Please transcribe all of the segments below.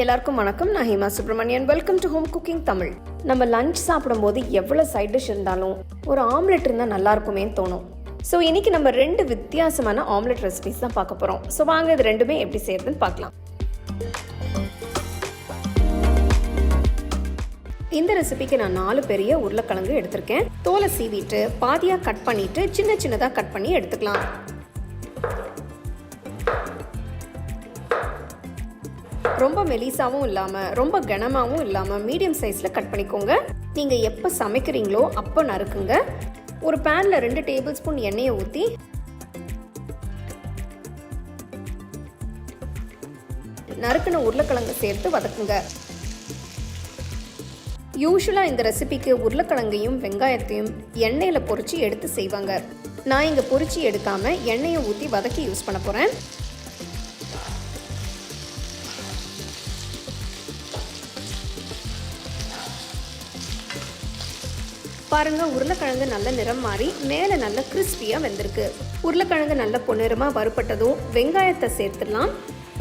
எல்லாருக்கும் வணக்கம். நான் Hema Subramanian. Welcome to home cooking Tamil. நம்ம லஞ்ச் சாப்பிடும்போது எவ்வளோ சைட் டிஷ் இருந்தாலும் ஒரு ஆம்லெட் இருந்தால் நல்லா இருக்குமேன்னு தோணும். ஸோ இன்னைக்கு நம்ம 2 வித்தியாசமான ஆம்லெட் ரெசிபிஸ் தான் பார்க்க போகிறோம். ஸோ வாங்க இது ரெண்டுமே எப்படி செய்யறதுன்னு பார்க்கலாம். இந்த ரெசிபிக்கு நான் 4 பெரிய உருளைக்கிழங்கு எடுத்திருக்கேன். தோலை சீவிட்டு பாதியாக கட் பண்ணிட்டு சின்ன சின்னதாக கட் பண்ணி எடுத்துக்கலாம். ரொம்ப மெலிசாவும் இல்லாமல் ரொம்ப கனமாகவும் இல்லாமல் மீடியம் சைஸில் கட் பண்ணிக்கோங்க. நீங்கள் எப்போ சமைக்கிறீங்களோ அப்போ நறுக்குங்க. ஒரு பேனில் 2 டேபிள் ஸ்பூன் எண்ணெயை ஊற்றி நறுக்கின உருளைக்கிழங்கு சேர்த்து வதக்குங்க. யூஸ்வலாக இந்த ரெசிபிக்கு உருளைக்கிழங்கையும் வெங்காயத்தையும் எண்ணெயில் பொரிச்சு எடுத்து செய்வாங்க. நான் இங்கே பொரிச்சு எடுக்காமல் எண்ணெயை ஊற்றி வதக்கி யூஸ் பண்ண போகிறேன். பாருங்க, உருளைக்கிழங்கு நல்ல நிறம் மாறி மேலே நல்ல கிறிஸ்பியாக வெந்திருக்கு. உருளைக்கிழங்கு நல்ல பொன்னிறமாக வறுப்பட்டதும் வெங்காயத்தை சேர்த்துடலாம்.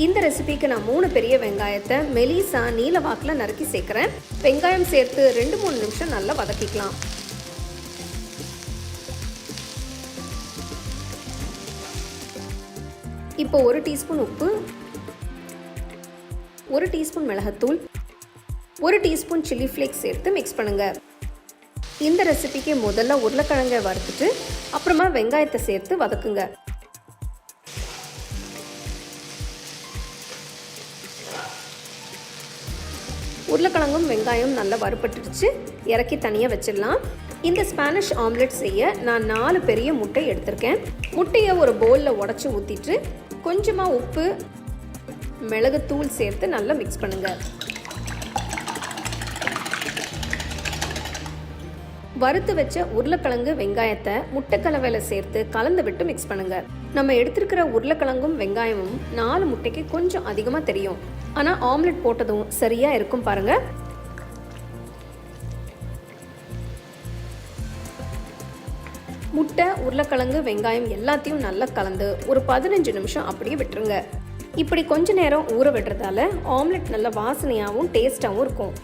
இந்த ரெசிபிக்கு நான் 3 பெரிய வெங்காயத்தை மெலிசா நீல வாக்கில் நறுக்கி சேர்க்குறேன். வெங்காயம் சேர்த்து 2-3 நிமிஷம் நல்லா வதக்கிக்கலாம். இப்போ 1 டீஸ்பூன் உப்பு, 1 டீஸ்பூன் மிளகாத்தூள், 1 டீஸ்பூன் சில்லி ஃப்ளேக்ஸ் சேர்த்து மிக்ஸ் பண்ணுங்க. இந்த ரெசிபிக்கு முதல்ல உருளைக்கிழங்கை வறுத்துட்டு அப்புறமா வெங்காயத்தை சேர்த்து வதக்குங்க. உருளைக்கிழங்கும் வெங்காயம் நல்லா வறுபட்டுடுச்சு. இறக்கி தனியாக வச்சிடலாம். இந்த ஸ்பானிஷ் ஆம்லெட் செய்ய நான் 4 பெரிய முட்டை எடுத்திருக்கேன். முட்டையை ஒரு பவுலில் உடச்சி ஊற்றிட்டு கொஞ்சமாக உப்பு, மிளகுத்தூள் சேர்த்து நல்லா மிக்ஸ் பண்ணுங்கள். வறுத்து வச்ச உருளைக்கிழங்கு வெங்காயத்தை முட்டை கலவையில் சேர்த்து கலந்து விட்டு மிக்ஸ் பண்ணுங்க. நம்ம எடுத்துருக்கிற உருளைக்கிழங்கும் வெங்காயமும் 4 முட்டைக்கு கொஞ்சம் அதிகமாக தெரியும். ஆனால் ஆம்லெட் போட்டதும் சரியாக இருக்கும் பாருங்க. முட்டை, உருளைக்கிழங்கு, வெங்காயம் எல்லாத்தையும் நல்லா கலந்து ஒரு 15 நிமிஷம் அப்படியே விட்டுருங்க. இப்படி கொஞ்ச நேரம் ஊற விடுறதால ஆம்லெட் நல்ல வாசனையாகவும் டேஸ்டாகவும் இருக்கும்.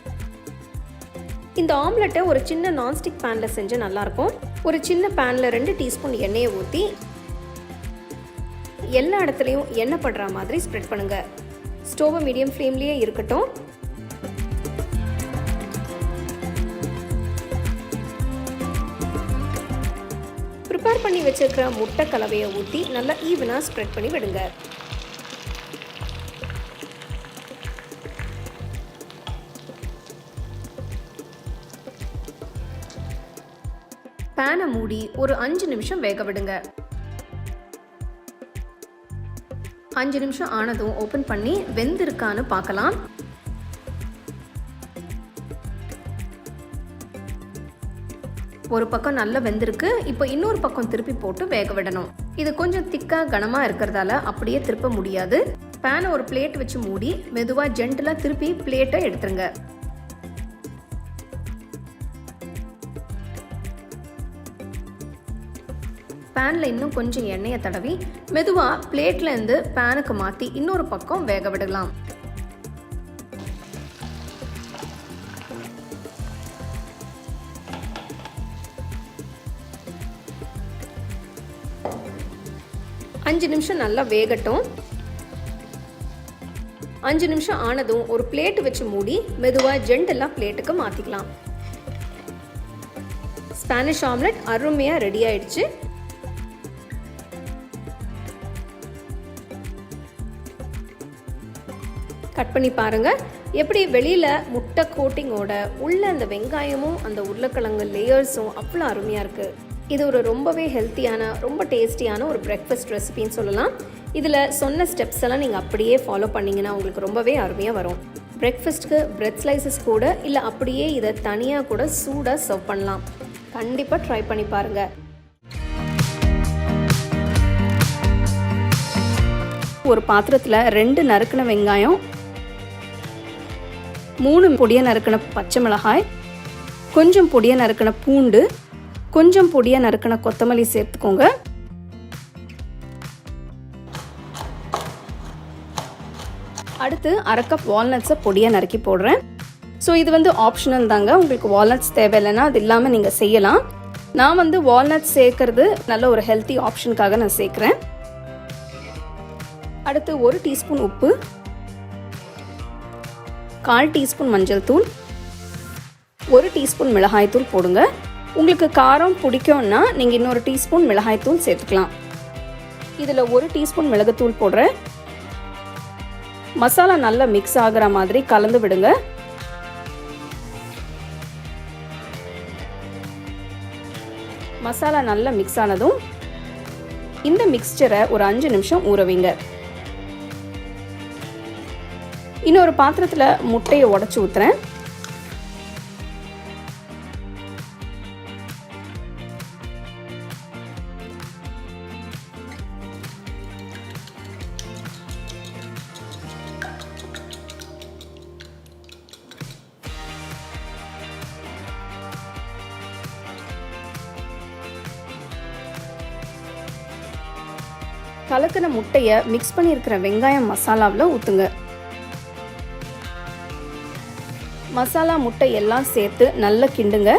இந்த ஆம்லெட்டை ஒரு சின்ன நான்ஸ்டிக் பேனில் செஞ்சால் நல்லாயிருக்கும். ஒரு சின்ன பேனில் 2 டீஸ்பூன் எண்ணெயை ஊற்றி எல்லா இடத்துலையும் எண்ணெய் படுற மாதிரி ஸ்ப்ரெட் பண்ணுங்கள். ஸ்டோவை மீடியம் ஃப்ளேம்லேயே இருக்கட்டும். ப்ரிப்பேர் பண்ணி வச்சிருக்கிற முட்டை கலவையை ஊற்றி நல்லா ஈவனாக ஸ்ப்ரெட் பண்ணி விடுங்க. பேனை மூடி ஒரு 5 நிமிஷம் வேக விடுங்க. 5 நிமிஷம் ஆனதும் ஓப்பன் பண்ணி வெந்திருக்கான்னு பார்க்கலாம். ஒரு பக்கம் நல்லா வெந்திருக்கு. இப்போ இன்னொரு பக்கம் திருப்பி போட்டு வேக விடணும். இது கொஞ்சம் திக்காக கனமாக இருக்கிறதால அப்படியே திருப்ப முடியாது. பேனை ஒரு பிளேட் வச்சு மூடி மெதுவாக ஜென்டலாக திருப்பி பிளேட்டை எடுத்துருங்க. பேனில் இன்னும் கொஞ்சம் எண்ணெயை தடவி மெதுவாக பிளேட்லேருந்து பேனுக்கு மாற்றி இன்னொரு பக்கம் வேக விடலாம். அஞ்சு நிமிஷம் நல்லா வேகட்டும். 5 நிமிஷம் ஆனதும் ஒரு பிளேட் வச்சு மூடி மெதுவாக ஜென்டலாக பிளேட்டுக்கு மாற்றிக்கலாம். ஸ்பானிஷ் ஆம்லெட் அருமையாக ரெடி ஆயிடுச்சு. கட் பண்ணி பாருங்க. எப்படி வெளியில் முட்டை கோட்டிங்கோட உள்ள அந்த வெங்காயமும் அந்த உருளைக்கிழங்கு லேயர்ஸும் அவ்வளோ அருமையாக இருக்குது. இது ஒரு ரொம்பவே ஹெல்த்தியான, ரொம்ப டேஸ்டியான ஒரு பிரேக்ஃபாஸ்ட் ரெசிபின்னு சொல்லலாம். இதில் சொன்ன ஸ்டெப்ஸ் எல்லாம் நீங்கள் அப்படியே ஃபாலோ பண்ணிங்கன்னா உங்களுக்கு ரொம்பவே அருமையாக வரும். பிரேக்ஃபாஸ்ட்டுக்கு பிரெட் ஸ்லைசஸ் கூட இல்லை அப்படியே இதை தனியாக கூட சூடாக சர்வ் பண்ணலாம். கண்டிப்பாக ட்ரை பண்ணி பாருங்கள். ஒரு பாத்திரத்தில் 2 நறுக்கின வெங்காயம், 3 பொடியை நறுக்கின பச்சை மிளகாய், கொஞ்சம் பொடியை நறுக்கின பூண்டு, கொஞ்சம் பொடியை நறுக்கின கொத்தமல்லி சேர்த்துக்கோங்க. அடுத்து அரை கப் வால்நட்ஸை பொடியாக நறுக்கி போடுறேன். ஸோ இது வந்து ஆப்ஷனல் தாங்க, உங்களுக்கு வால்நட்ஸ் தேவையில்லைன்னா அது இல்லாமல் நீங்கள் செய்யலாம். நான் வந்து வால்நட்ஸ் சேர்க்கறது நல்ல ஒரு ஹெல்த்தி ஆப்ஷனுக்காக நான் சேர்க்குறேன். அடுத்து 1 டீஸ்பூன் உப்பு, 1/4 டீஸ்பூன் மஞ்சள் தூள், 1 டீஸ்பூன் மிளகாய் தூள் போடுங்க. உங்களுக்கு காரம் பிடிக்கும்னா நீங்கள் இன்னொரு டீஸ்பூன் மிளகாய் தூள் சேர்த்துக்கலாம். இதில் 1 டீஸ்பூன் மிளகுத்தூள் போடுறேன். மசாலா நல்லா மிக்ஸ் ஆகிற மாதிரி கலந்து விடுங்க. மசாலா நல்லா மிக்ஸ் ஆனதும் இந்த மிக்ஸ்சரை ஒரு 5 நிமிஷம் ஊற வைங்க. இன்னொரு பாத்திரத்தில் முட்டையை உடைச்சு ஊற்றுறேன். கலக்கின முட்டையை மிக்ஸ் பண்ணியிருக்கிற வெங்காயம் மசாலாவில் ஊற்றுங்க. மசாலா முட்டை எல்லாம் சேர்த்து நல்லா கிண்டுங்க.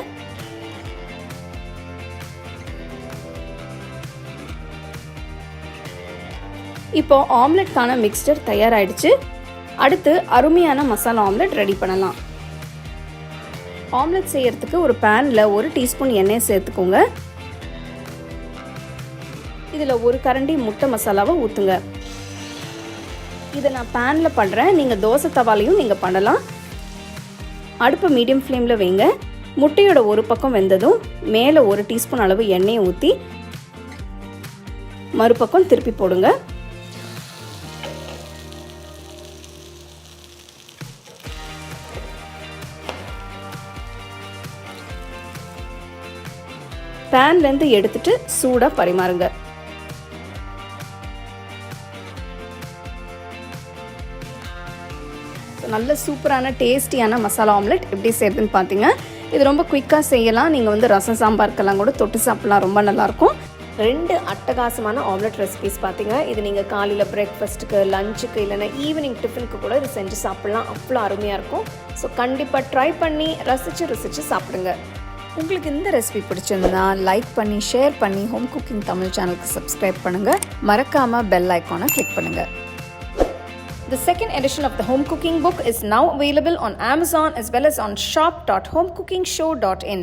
இப்போ ஆம்லெட்கான மிக்ஸ்சர் தயாராகிடுச்சு. அடுத்து அருமையான மசாலா ஆம்லெட் ரெடி பண்ணலாம். ஆம்லெட் செய்யறதுக்கு ஒரு பேனில் 1 டீஸ்பூன் எண்ணெய் சேர்த்துக்கோங்க. இதில் 1 கரண்டி முட்டை மசாலாவை ஊற்றுங்க. இதை நான் பேனில் பண்ணுறேன், நீங்கள் தோசை தவாலையும் நீங்கள் பண்ணலாம். அடுப்பை மீடியம் ஃப்ளேமில் வைங்க. முட்டையோட ஒரு பக்கம் வெந்ததும் மேலே 1 டீஸ்பூன் அளவு எண்ணெயை ஊற்றி மறுபக்கம் திருப்பி போடுங்க. பேன்லேருந்து எடுத்துட்டு சூடாக பரிமாறுங்க. நல்ல சூப்பரான டேஸ்டியான மசாலா ஆம்லெட் எப்படி செய்யறதுன்னு பார்த்தீங்க. இது ரொம்ப குயிக்காக செய்யலாம். நீங்கள் வந்து ரசம் சாம்பாருக்கெல்லாம் கூட தொட்டு சாப்பிட்லாம், ரொம்ப நல்லாயிருக்கும். 2 அட்டகாசமான ஆம்லெட் ரெசிபிஸ் பார்த்தீங்க. இது நீங்கள் காலையில் பிரேக்ஃபாஸ்ட்டுக்கு, லஞ்சுக்கு, இல்லைனா ஈவினிங் டிஃபனுக்கு கூட இது செஞ்சு சாப்பிட்லாம். அவ்வளோ அருமையாக இருக்கும். ஸோ கண்டிப்பாக ட்ரை பண்ணி ரசித்து சாப்பிடுங்க. உங்களுக்கு இந்த ரெசிபி பிடிச்சிருந்தா லைக் பண்ணி, ஷேர் பண்ணி, ஹோம் குக்கிங் தமிழ் சேனலுக்கு சப்ஸ்கிரைப் பண்ணுங்கள். மறக்காமல் பெல் ஐக்கானை கிளிக் பண்ணுங்கள். The second edition of the home cooking book is now available on Amazon as well as on shop.homecookingshow.in.